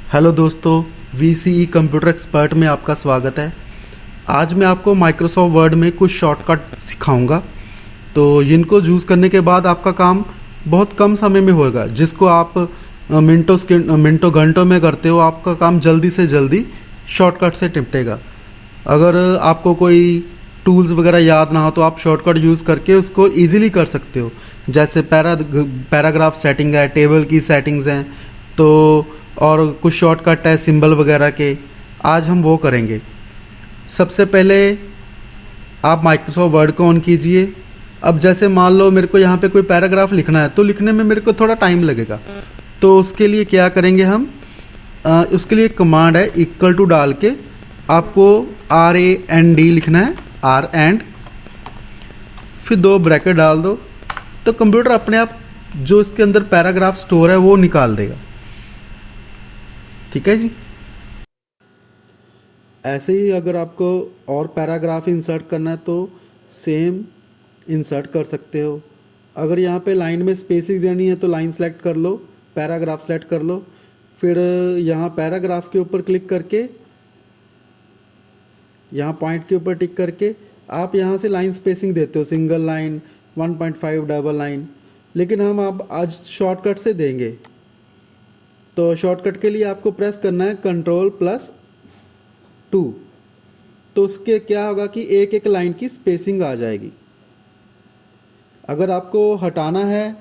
Hello दोस्तों, VCE computer expert में आपका स्वागत है। आज मैं आपको माइक्रोसॉफ्ट वर्ड में कुछ शॉर्टकट सिखाऊंगा, तो जिनको यूज़ करने के बाद आपका काम बहुत कम समय में होगा। जिसको आप मिनटों घंटों में करते हो, आपका काम जल्दी से जल्दी शॉर्टकट से निपटेगा। अगर आपको कोई टूल्स वगैरह याद ना हो तो आप शॉर्टकट यूज़ करके उसको ईजिली कर सकते हो। जैसे पैराग्राफ सेटिंग है, टेबल की सेटिंग्स हैं, तो और कुछ शॉर्टकट है सिंबल वगैरह के। आज हम वो करेंगे। सबसे पहले आप माइक्रोसॉफ्ट वर्ड को ऑन कीजिए। अब जैसे मान लो मेरे को यहाँ पे कोई पैराग्राफ लिखना है, तो लिखने में मेरे को थोड़ा टाइम लगेगा। तो उसके लिए क्या करेंगे हम, उसके लिए कमांड है इक्वल टू डाल के आपको RAND लिखना है, R एंड फिर 2 ब्रैकेट डाल दो। तो कंप्यूटर अपने आप जो इसके अंदर पैराग्राफ स्टोर है वो निकाल देगा। ठीक है जी। ऐसे ही अगर आपको और पैराग्राफ इंसर्ट करना है तो सेम इंसर्ट कर सकते हो। अगर यहाँ पे लाइन में स्पेसिंग देनी है तो लाइन सेलेक्ट कर लो, पैराग्राफ सेलेक्ट कर लो, फिर यहाँ पैराग्राफ के ऊपर क्लिक करके यहाँ पॉइंट के ऊपर टिक करके आप यहाँ से लाइन स्पेसिंग देते हो, सिंगल लाइन, 1.5 डबल लाइन। लेकिन हम अब आज शॉर्टकट से देंगे। तो शॉर्टकट के लिए आपको प्रेस करना है Ctrl+2। तो उसके क्या होगा कि एक एक लाइन की स्पेसिंग आ जाएगी। अगर आपको हटाना है,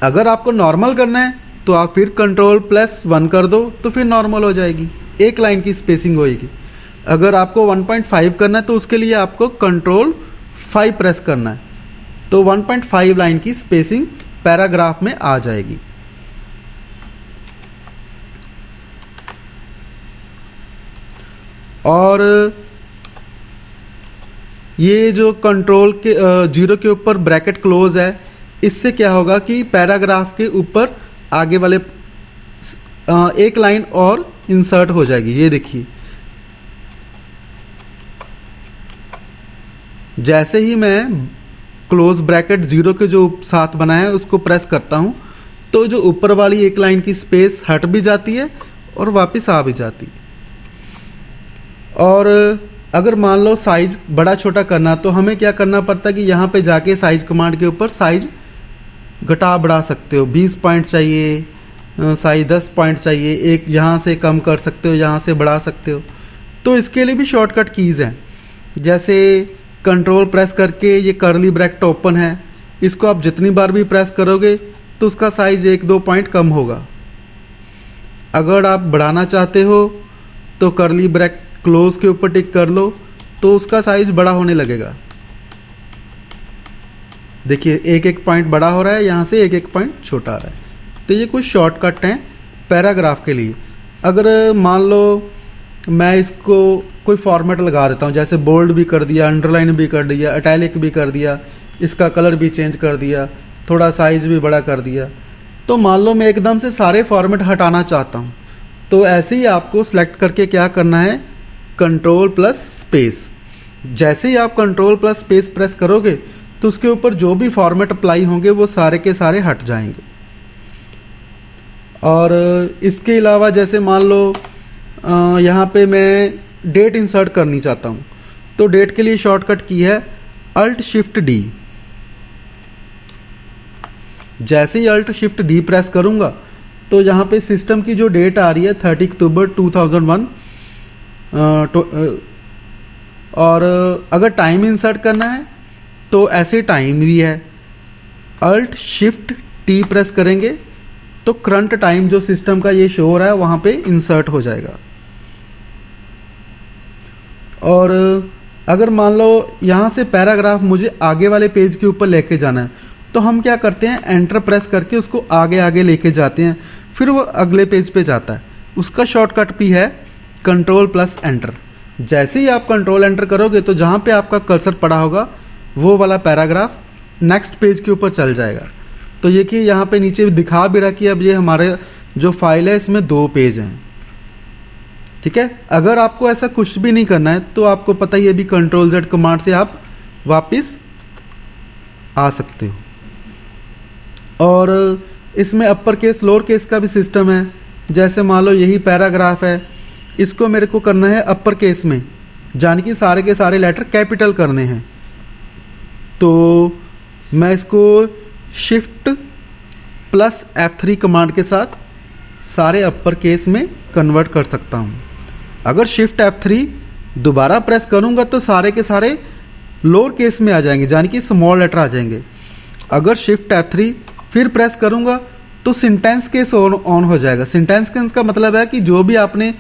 अगर आपको नॉर्मल करना है तो आप फिर Ctrl+1 कर दो, तो फिर नॉर्मल हो जाएगी, एक लाइन की स्पेसिंग होएगी। अगर आपको 1.5 करना है तो उसके लिए आपको Ctrl+5 प्रेस करना है, तो 1.5 लाइन की स्पेसिंग पैराग्राफ में आ जाएगी। और ये जो कंट्रोल के 0 के ऊपर ब्रैकेट क्लोज है, इससे क्या होगा कि पैराग्राफ के ऊपर आगे वाले एक लाइन और इंसर्ट हो जाएगी। ये देखिए, जैसे ही मैं क्लोज ब्रैकेट 0 के जो साथ बना है उसको प्रेस करता हूँ, तो जो ऊपर वाली एक लाइन की स्पेस हट भी जाती है और वापस आ भी जाती है। और अगर मान लो साइज बड़ा छोटा करना, तो हमें क्या करना पड़ता है कि यहाँ पे जाके साइज कमांड के ऊपर साइज घटा बढ़ा सकते हो। 20 पॉइंट चाहिए, साइज 10 पॉइंट चाहिए, एक यहाँ से कम कर सकते हो, यहाँ से बढ़ा सकते हो। तो इसके लिए भी शॉर्टकट कीज़ हैं। जैसे कंट्रोल प्रेस करके ये कर्ली ब्रैकेट ओपन है, इसको आप जितनी बार भी प्रेस करोगे तो उसका साइज 1-2 पॉइंट कम होगा। अगर आप बढ़ाना चाहते हो तो कर्ली ब्रैकेट क्लोज के ऊपर टिक कर लो, तो उसका साइज बड़ा होने लगेगा। देखिए, एक एक पॉइंट बड़ा हो रहा है, यहाँ से एक एक पॉइंट छोटा आ रहा है। तो ये कुछ शॉर्टकट हैं पैराग्राफ के लिए। अगर मान लो मैं इसको कोई फॉर्मेट लगा देता हूँ, जैसे बोल्ड भी कर दिया, अंडरलाइन भी कर दिया, इटैलिक भी कर दिया, इसका कलर भी चेंज कर दिया, थोड़ा साइज भी बड़ा कर दिया। तो मान लो मैं एकदम से सारे फॉर्मेट हटाना चाहता हूँ, तो ऐसे ही आपको सेलेक्ट करके क्या करना है, Ctrl+स्पेस। जैसे ही आप Ctrl+स्पेस प्रेस करोगे तो उसके ऊपर जो भी फॉर्मेट अप्लाई होंगे वो सारे के सारे हट जाएंगे। और इसके अलावा जैसे मान लो यहाँ पे मैं डेट इंसर्ट करनी चाहता हूँ, तो डेट के लिए शॉर्टकट की है Alt+Shift+D। जैसे ही Alt+Shift+D प्रेस करूँगा तो यहाँ पे सिस्टम की जो डेट आ रही है 30 अक्टूबर 2001। और अगर टाइम इंसर्ट करना है तो ऐसे टाइम भी है, Alt+Shift+T प्रेस करेंगे तो करंट टाइम जो सिस्टम का ये शो हो रहा है वहाँ पे इंसर्ट हो जाएगा। और अगर मान लो यहाँ से पैराग्राफ मुझे आगे वाले पेज के ऊपर लेके जाना है, तो हम क्या करते हैं, एंटर प्रेस करके उसको आगे आगे लेके जाते हैं, फिर वो अगले पेज पे जाता है। उसका शॉर्टकट भी है Ctrl+Enter। जैसे ही आप कंट्रोल एंटर करोगे तो जहाँ पे आपका कर्सर पड़ा होगा वो वाला पैराग्राफ नेक्स्ट पेज के ऊपर चल जाएगा। तो ये कि यहाँ पे नीचे दिखा भी रहा कि अब ये हमारे जो फाइल है इसमें 2 पेज हैं। ठीक है। अगर आपको ऐसा कुछ भी नहीं करना है तो आपको पता ही है, भी Ctrl+Z कमांड से आप वापस आ सकते हो। और इसमें अपर केस लोअर केस का भी सिस्टम है। जैसे मान लो यही पैराग्राफ है, इसको मेरे को करना है अपर केस में, यानी कि सारे के सारे लेटर कैपिटल करने हैं। तो मैं इसको शिफ्ट प्लस F3 कमांड के साथ सारे अपर केस में कन्वर्ट कर सकता हूँ। अगर शिफ्ट F3 दोबारा प्रेस करूँगा तो सारे के सारे लोअर केस में आ जाएंगे, यानी कि स्मॉल लेटर आ जाएंगे। अगर शिफ्ट F3 फिर प्रेस करूँगा तो सिंटेंस केस ऑन हो जाएगा। सिंटेंस केस का मतलब है कि जो भी आपने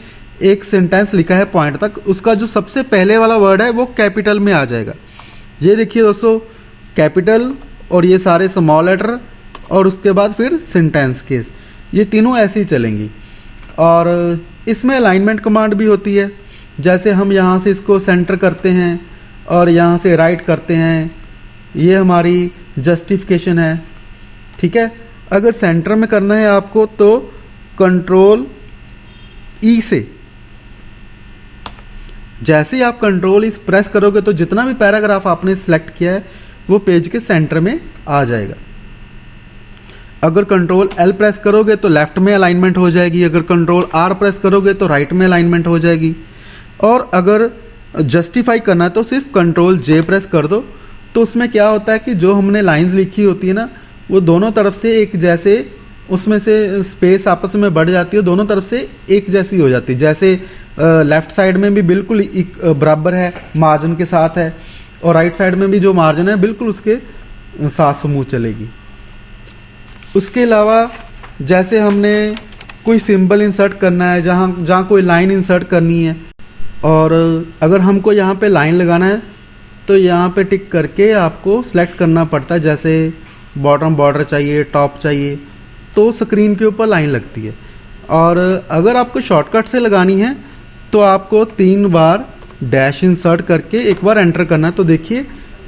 एक सेंटेंस लिखा है पॉइंट तक, उसका जो सबसे पहले वाला वर्ड है वो कैपिटल में आ जाएगा। ये देखिए दोस्तों, कैपिटल और ये सारे स्मॉल लेटर और उसके बाद फिर सेंटेंस केस, ये तीनों ऐसे ही चलेंगी। और इसमें अलाइनमेंट कमांड भी होती है, जैसे हम यहाँ से इसको सेंटर करते हैं और यहाँ से राइट करते हैं, ये हमारी जस्टिफिकेशन है। ठीक है, अगर सेंटर में करना है आपको तो कंट्रोल ई से, जैसे ही आप कंट्रोल ई प्रेस करोगे तो जितना भी पैराग्राफ आपने सिलेक्ट किया है वो पेज के सेंटर में आ जाएगा। अगर कंट्रोल एल प्रेस करोगे तो लेफ्ट में अलाइनमेंट हो जाएगी, अगर कंट्रोल आर प्रेस करोगे तो राइट में अलाइनमेंट हो जाएगी। और अगर जस्टिफाई करना है तो सिर्फ कंट्रोल जे प्रेस कर दो, तो उसमें क्या होता है कि जो हमने लाइंस लिखी होती है ना, वो दोनों तरफ से एक जैसे, उसमें से स्पेस आपस में बढ़ जाती है, दोनों तरफ से एक जैसी हो जाती है। जैसे लेफ़्ट साइड में भी बिल्कुल एक बराबर है, मार्जिन के साथ है, और राइट साइड में भी जो मार्जिन है बिल्कुल उसके साथ समूह चलेगी। उसके अलावा जैसे हमने कोई सिंबल इंसर्ट करना है, जहाँ कोई लाइन इंसर्ट करनी है, और अगर हमको यहाँ पे लाइन लगाना है तो यहाँ पे टिक करके आपको सेलेक्ट करना पड़ता है। जैसे बॉटम बॉर्डर चाहिए, टॉप चाहिए, तो स्क्रीन के ऊपर लाइन लगती है। और अगर आपको शॉर्टकट से लगानी है तो आपको 3 बार डैश इंसर्ट करके एक बार एंटर करना है। तो देखिए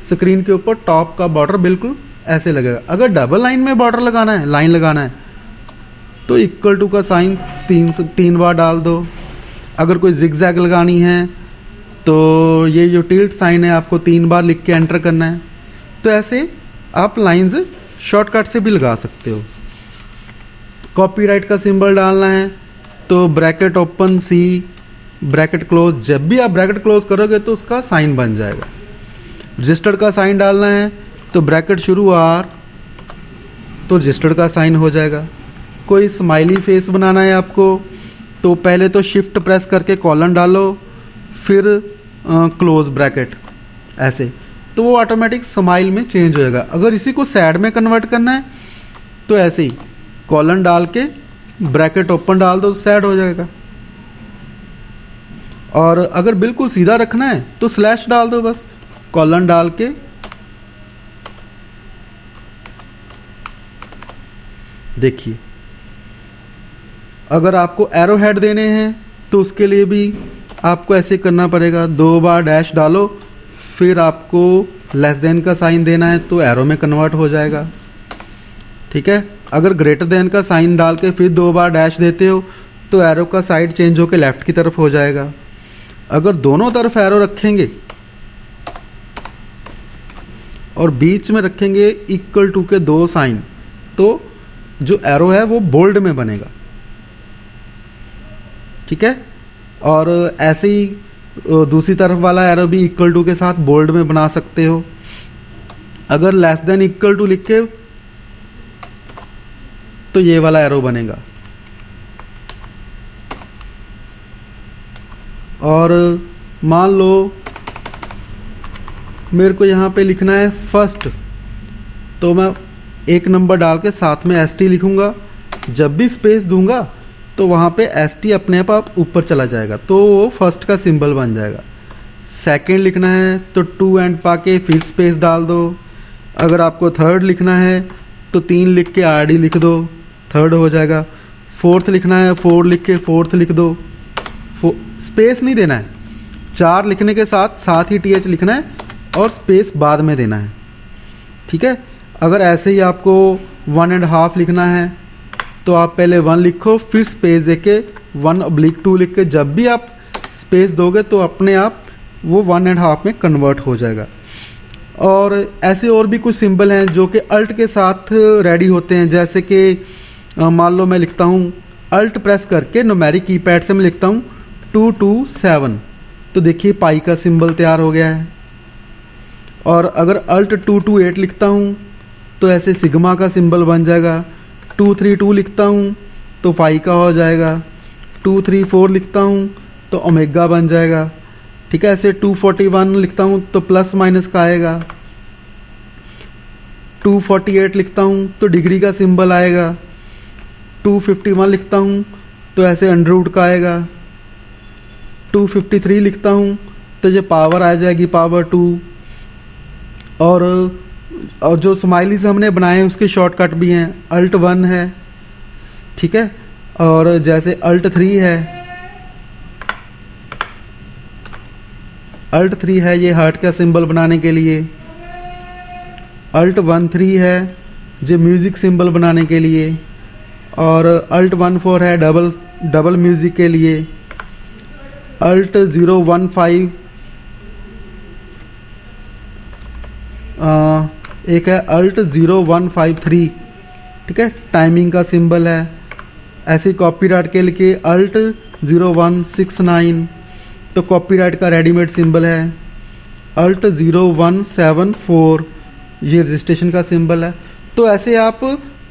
स्क्रीन के ऊपर टॉप का बॉर्डर बिल्कुल ऐसे लगेगा। अगर डबल लाइन में बॉर्डर लगाना है, लाइन लगाना है, तो इक्वल टू का साइन 3 बार डाल दो। अगर कोई जिगजैग लगानी है तो ये जो टिल्ट साइन है आपको 3 बार लिख के एंटर करना है। तो ऐसे आप लाइंस शॉर्टकट से भी लगा सकते हो। कॉपीराइट का सिंबल डालना है तो ब्रैकेट ओपन सी, ब्रैकेट क्लोज, जब भी आप ब्रैकेट क्लोज करोगे तो उसका साइन बन जाएगा। रजिस्टर्ड का साइन डालना है तो ब्रैकेट शुरू आर, तो रजिस्टर्ड का साइन हो जाएगा। कोई स्माइली फेस बनाना है आपको तो पहले तो शिफ्ट प्रेस करके कॉलन डालो, फिर क्लोज ब्रैकेट, ऐसे तो वो ऑटोमेटिक स्माइल में चेंज हो जाएगा। अगर इसी को सैड में कन्वर्ट करना है तो ऐसे ही कॉलन डाल के ब्रैकेट ओपन डाल दो, सैड हो जाएगा। और अगर बिल्कुल सीधा रखना है तो स्लैश डाल दो, बस कॉलन डाल के। देखिए अगर आपको एरो हेड देने हैं तो उसके लिए भी आपको ऐसे करना पड़ेगा, 2 बार डैश डालो, फिर आपको लेस देन का साइन देना है तो एरो में कन्वर्ट हो जाएगा। ठीक है, अगर ग्रेटर देन का साइन डाल के फिर 2 बार डैश देते हो तो एरो का साइड चेंज होकर लेफ्ट की तरफ हो जाएगा। अगर दोनों तरफ एरो रखेंगे और बीच में रखेंगे इक्वल टू के 2 साइन, तो जो एरो है वो बोल्ड में बनेगा। ठीक है, और ऐसे ही दूसरी तरफ वाला एरो भी इक्वल टू के साथ बोल्ड में बना सकते हो। अगर लेस देन इक्वल टू लिख के तो ये वाला एरो बनेगा। और मान लो मेरे को यहाँ पे लिखना है फर्स्ट, तो मैं 1 नंबर डाल के साथ में ST लिखूँगा। जब भी स्पेस दूंगा तो वहाँ पे ST अपने आप ऊपर चला जाएगा, तो वो फर्स्ट का सिंबल बन जाएगा। सेकंड लिखना है तो 2 एंड पाके फिर स्पेस डाल दो। अगर आपको थर्ड लिखना है तो 3 लिख के RD लिख दो, थर्ड हो जाएगा। फोर्थ लिखना है 4 लिख के फोर्थ लिख दो, स्पेस नहीं देना है। 4 लिखने के साथ ही TH लिखना है और स्पेस बाद में देना है। ठीक है, अगर ऐसे ही आपको 1.5 लिखना है तो आप पहले 1 लिखो, फिर स्पेस देके 1/2 लिख के जब भी आप स्पेस दोगे तो अपने आप वो 1.5 में कन्वर्ट हो जाएगा। और ऐसे और भी कुछ सिंबल हैं जो कि अल्ट के साथ रेडी होते हैं। जैसे कि मान लो मैं लिखता हूँ अल्ट प्रेस करके न्यूमेरिक कीपैड से मैं लिखता हूँ 227, तो देखिए पाई का सिंबल तैयार हो गया है। और अगर अल्ट 228 लिखता हूँ तो ऐसे सिग्मा का सिंबल बन जाएगा। 232 लिखता हूँ तो पाई का हो जाएगा। 234 लिखता हूँ तो ओमेगा बन जाएगा। ठीक है, ऐसे 241 लिखता हूँ तो प्लस माइनस का आएगा। 248 लिखता हूँ तो डिग्री का सिंबल आएगा। 251 लिखता हूँ तो ऐसे अंडर रूट का आएगा। 253 लिखता हूँ तो ये पावर आ जाएगी, पावर 2। और जो स्माइलीज हमने बनाए हैं उसके शॉर्टकट भी हैं। अल्ट 1 है, ठीक है, और जैसे अल्ट 3 है, अल्ट 3 है ये हार्ट का सिंबल बनाने के लिए। अल्ट 13 है जो म्यूज़िक सिंबल बनाने के लिए। और अल्ट 14 है डबल म्यूज़िक के लिए। अल्ट 015 एक है अल्ट 0153, ठीक है, टाइमिंग का सिंबल है। ऐसे कॉपीराइट के लिए अल्ट 0169, तो कॉपीराइट का रेडीमेड सिंबल है। अल्ट 0174 ये रजिस्ट्रेशन का सिंबल है। तो ऐसे आप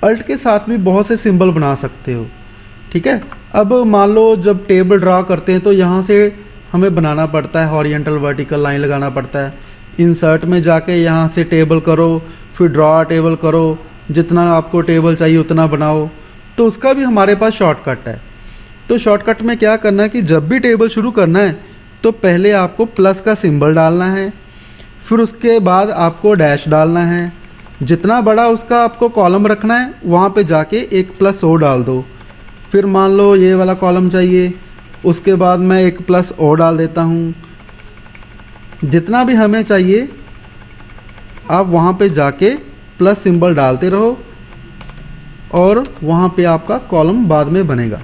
अल्ट के साथ भी बहुत से सिंबल बना सकते हो। ठीक है, अब मान लो जब टेबल ड्रा करते हैं तो यहाँ से हमें बनाना पड़ता है, हॉरिजॉन्टल वर्टिकल लाइन लगाना पड़ता है। इंसर्ट में जाके यहाँ से टेबल करो, फिर ड्रॉ टेबल करो, जितना आपको टेबल चाहिए उतना बनाओ। तो उसका भी हमारे पास शॉर्टकट है। तो शॉर्टकट में क्या करना है कि जब भी टेबल शुरू करना है तो पहले आपको प्लस का सिंबल डालना है, फिर उसके बाद आपको डैश डालना है। जितना बड़ा उसका आपको कॉलम रखना है वहाँ पे जाके एक प्लस ओ डाल दो। फिर मान लो ये वाला कॉलम चाहिए, उसके बाद मैं एक प्लस ओ डाल देता हूँ। जितना भी हमें चाहिए आप वहाँ पे जाके प्लस सिंबल डालते रहो और वहाँ पे आपका कॉलम बाद में बनेगा।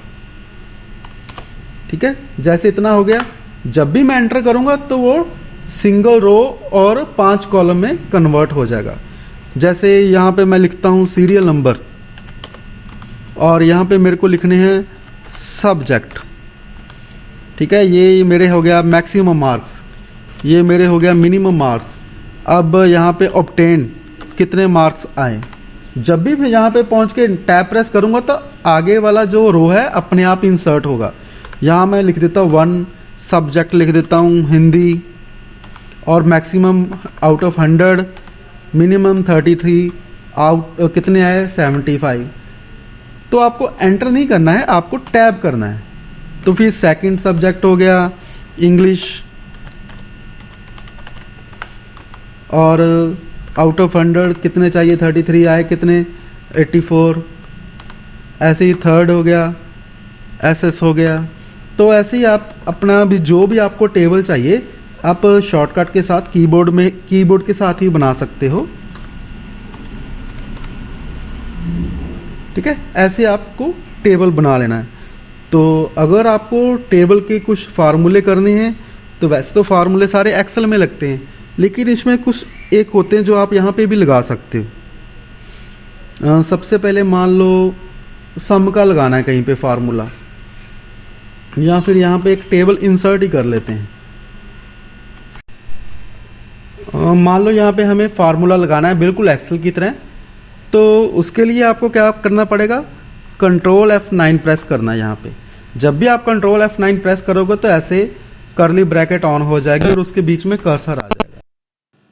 ठीक है, जैसे इतना हो गया, जब भी मैं एंटर करूँगा तो वो सिंगल रो और 5 कॉलम में कन्वर्ट हो जाएगा। जैसे यहाँ पे मैं लिखता हूँ सीरियल नंबर और यहाँ पे मेरे को लिखने हैं सब्जेक्ट। ठीक है, ये मेरे हो गया मैक्सिमम मार्क्स, ये मेरे हो गया मिनिमम मार्क्स। अब यहाँ पे ऑब्टेन कितने मार्क्स आए। जब भी मैं यहाँ पे पहुँच के टैब प्रेस करूँगा तो आगे वाला जो रो है अपने आप इंसर्ट होगा। यहाँ मैं लिख देता हूँ 1, सब्जेक्ट लिख देता हूँ हिंदी, और maximum out of 100, minimum 33, out कितने आए 75। तो आपको एंटर नहीं करना है, आपको टैब करना है। तो फिर सेकंड सब्जेक्ट हो गया इंग्लिश, और आउट ऑफ 100 कितने चाहिए 33 आए, कितने 84। ऐसे ही थर्ड हो गया एसएस हो गया। तो ऐसे ही आप अपना भी जो भी आपको टेबल चाहिए आप शॉर्टकट के साथ कीबोर्ड के साथ ही बना सकते हो। ठीक है, ऐसे आपको टेबल बना लेना है। तो अगर आपको टेबल के कुछ फार्मूले करने हैं तो वैसे तो फार्मूले सारे एक्सेल में लगते हैं, लेकिन इसमें कुछ एक होते हैं जो आप यहाँ पे भी लगा सकते हो। सबसे पहले मान लो सम का लगाना है कहीं पे फार्मूला, या फिर यहाँ पे एक टेबल इंसर्ट ही कर लेते हैं। मान लो यहाँ पे हमें फार्मूला लगाना है बिल्कुल एक्सेल की तरह, तो उसके लिए आपको क्या करना पड़ेगा, कंट्रोल F9 प्रेस करना है। यहाँ पे जब भी आप कंट्रोल F9 प्रेस करोगे तो ऐसे कर्ली ब्रैकेट ऑन हो जाएगी और उसके बीच में कर्सर आ जाएगा।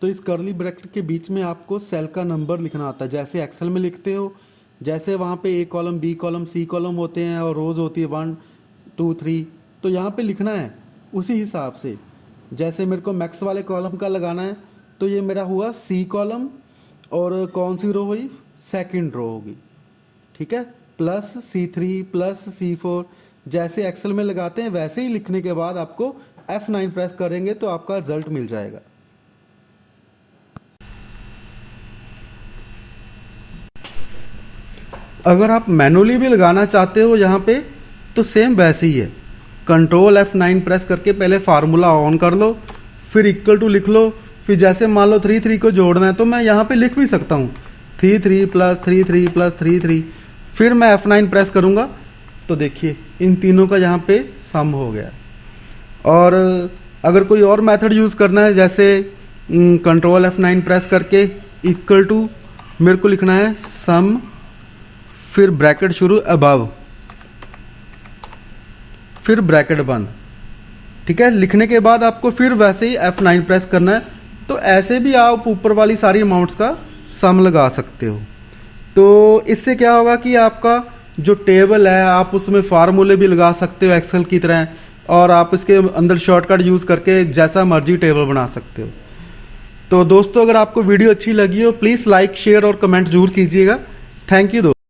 तो इस कर्ली ब्रैकेट के बीच में आपको सेल का नंबर लिखना आता है, जैसे एक्सेल में लिखते हो। जैसे वहाँ पे A column, B column, C column होते हैं और रोज होती है 1 2 3, तो यहाँ पे लिखना है उसी हिसाब से। जैसे मेरे को मैक्स वाले कॉलम का लगाना है तो ये मेरा हुआ सी कॉलम, और कौन सी रो हुई, सेकंड रो होगी। ठीक है, प्लस C3 प्लस C4, जैसे एक्सेल में लगाते हैं वैसे ही लिखने के बाद आपको F9 प्रेस करेंगे तो आपका रिजल्ट मिल जाएगा। अगर आप मैनुअली भी लगाना चाहते हो यहाँ पे तो सेम वैसे ही है। कंट्रोल F9 प्रेस करके पहले फार्मूला ऑन कर लो, फिर इक्वल टू लिख लो। फिर जैसे मान लो 3 को जोड़ना है तो मैं यहाँ पे लिख भी सकता हूँ 3 प्लस 3 प्लस 3। फिर मैं F9 प्रेस करूँगा तो तो देखिए इन तीनों का यहाँ पे सम हो गया। और अगर कोई और मेथड यूज़ करना है, जैसे कंट्रोल F9 प्रेस करके इक्वल टू मेरे को लिखना है सम, फिर ब्रैकेट शुरू अबव, फिर ब्रैकेट बंद। ठीक है, लिखने के बाद आपको फिर वैसे ही F9 प्रेस करना है। तो ऐसे भी आप ऊपर वाली सारी अमाउंट्स का सम लगा सकते हो। तो इससे क्या होगा कि आपका जो टेबल है आप उसमें फार्मूले भी लगा सकते हो एक्सेल की तरह, और आप इसके अंदर शॉर्टकट यूज़ करके जैसा मर्जी टेबल बना सकते हो। तो दोस्तों, अगर आपको वीडियो अच्छी लगी हो प्लीज़ लाइक, शेयर और कमेंट जरूर कीजिएगा। थैंक यू दोस्तों।